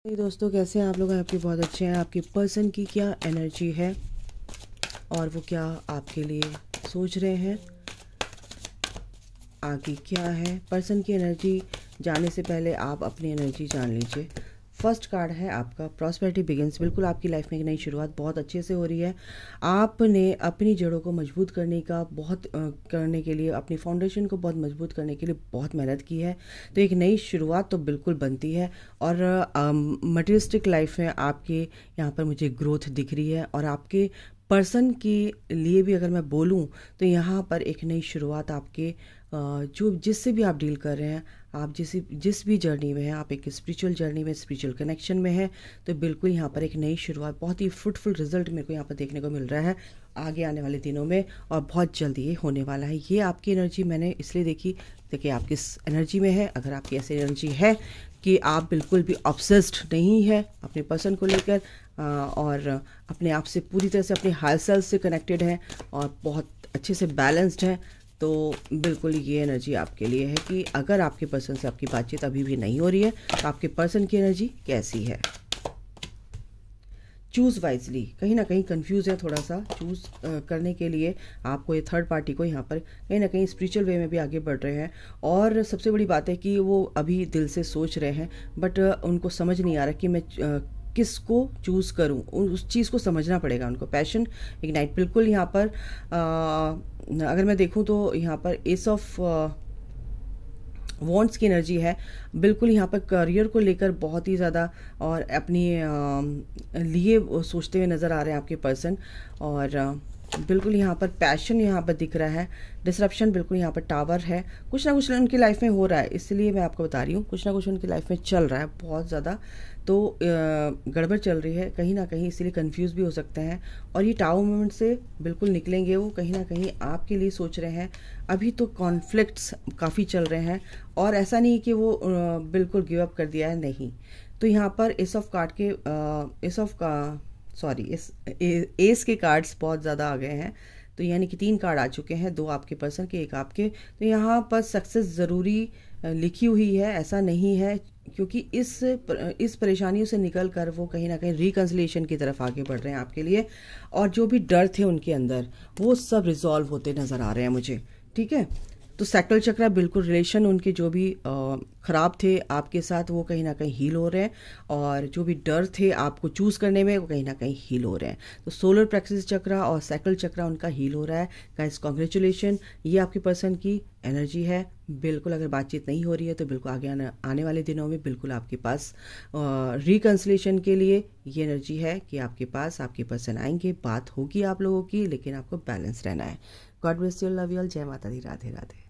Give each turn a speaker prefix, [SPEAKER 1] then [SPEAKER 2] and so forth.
[SPEAKER 1] hey दोस्तों, कैसे हैं आप लोग? आपके बहुत अच्छे हैं। आपके पर्सन की क्या एनर्जी है और वो क्या आपके लिए सोच रहे हैं, आगे क्या है। पर्सन की एनर्जी जानने से पहले आप अपनी एनर्जी जान लीजिए। फर्स्ट कार्ड है आपका प्रॉस्पेरिटी बिगिंस। बिल्कुल आपकी लाइफ में एक नई शुरुआत बहुत अच्छे से हो रही है। आपने अपनी जड़ों को मजबूत करने का करने के लिए, अपनी फाउंडेशन को बहुत मजबूत करने के लिए बहुत मेहनत की है। तो एक नई शुरुआत तो बिल्कुल बनती है। और मटेरियलिस्टिक लाइफ में आपके यहाँ पर मुझे ग्रोथ दिख रही है। और आपके पर्सन के लिए भी अगर मैं बोलूँ तो यहाँ पर एक नई शुरुआत आपके जो जिससे भी आप डील कर रहे हैं, आप जिस भी जर्नी में हैं, आप एक स्पिरिचुअल जर्नी में, स्पिरिचुअल कनेक्शन में हैं, तो बिल्कुल यहाँ पर एक नई शुरुआत, बहुत ही फ्रूटफुल रिजल्ट मेरे को यहाँ पर देखने को मिल रहा है आगे आने वाले दिनों में। और बहुत जल्दी ये होने वाला है। ये आपकी एनर्जी मैंने इसलिए देखी कि आप किस एनर्जी में है। अगर आपकी ऐसी एनर्जी है कि आप बिल्कुल भी ऑब्सेस्ड नहीं है अपने पर्सन को लेकर और अपने आप से पूरी तरह से अपने हायर सेल्फ से कनेक्टेड हैं और बहुत अच्छे से बैलेंस्ड हैं, तो बिल्कुल ये एनर्जी आपके लिए है कि अगर आपके पर्सन से आपकी बातचीत अभी भी नहीं हो रही है तो आपके पर्सन की एनर्जी कैसी है। Choose wisely. कहीं ना कहीं कंफ्यूज है थोड़ा सा चूज़ करने के लिए। आपको ये थर्ड पार्टी को यहाँ पर कहीं ना कहीं स्पिरिचुअल वे में भी आगे बढ़ रहे हैं। और सबसे बड़ी बात है कि वो अभी दिल से सोच रहे हैं, बट उनको समझ नहीं आ रहा कि मैं किसको चूज़ करूं। उस चीज़ को समझना पड़ेगा उनको। पैशन इग्नाइट बिल्कुल यहाँ पर अगर मैं देखूं तो यहाँ पर एस ऑफ वॉन्ट्स की एनर्जी है। बिल्कुल यहाँ पर करियर को लेकर बहुत ही ज़्यादा और अपनी लिए सोचते हुए नज़र आ रहे हैं आपके पर्सन। और बिल्कुल यहाँ पर पैशन यहाँ पर दिख रहा है। डिसरप्शन बिल्कुल यहाँ पर टावर है। कुछ ना कुछ उनकी लाइफ में हो रहा है, इसलिए मैं आपको बता रही हूँ कुछ ना कुछ उनकी लाइफ में चल रहा है बहुत ज़्यादा। तो गड़बड़ चल रही है कहीं ना कहीं, इसीलिए कंफ्यूज भी हो सकते हैं। और ये टावर मोमेंट से बिल्कुल निकलेंगे वो। कहीं ना कहीं आपके लिए सोच रहे हैं। अभी तो कॉन्फ्लिक्ट्स काफ़ी चल रहे हैं और ऐसा नहीं कि वो बिल्कुल गिव अप कर दिया है, नहीं। तो यहाँ पर एस के कार्ड्स बहुत ज़्यादा आ गए हैं। तो यानी कि 3 कार्ड आ चुके हैं, 2 आपके पर्सन के, 1 आपके। तो यहाँ पर सक्सेस ज़रूरी लिखी हुई है, ऐसा नहीं है, क्योंकि इस परेशानियों से निकल कर वो कहीं ना कहीं रिकंसिलिएशन की तरफ आगे बढ़ रहे हैं आपके लिए। और जो भी डर थे उनके अंदर वो सब रिजॉल्व होते नज़र आ रहे हैं मुझे, ठीक है। तो सैक्रल चक्र बिल्कुल, रिलेशन उनके जो भी ख़राब थे आपके साथ वो कहीं ना कहीं हील हो रहे हैं। और जो भी डर थे आपको चूज़ करने में वो कहीं ना कहीं हील हो रहे हैं। तो सोलर प्लेक्सस चक्र और सैक्रल चक्र उनका हील हो रहा है। गाइस कॉन्ग्रेचुलेशन, ये आपके पर्सन की एनर्जी है। बिल्कुल अगर बातचीत नहीं हो रही है तो बिल्कुल आगे आने वाले दिनों में बिल्कुल आपके पास रिकंसिलिएशन के लिए ये एनर्जी है कि आपके पास आपके पर्सन आएंगे, बात होगी आप लोगों की, लेकिन आपको बैलेंस रहना है। God bless you, love you all, जय माता दी, राधे राधे।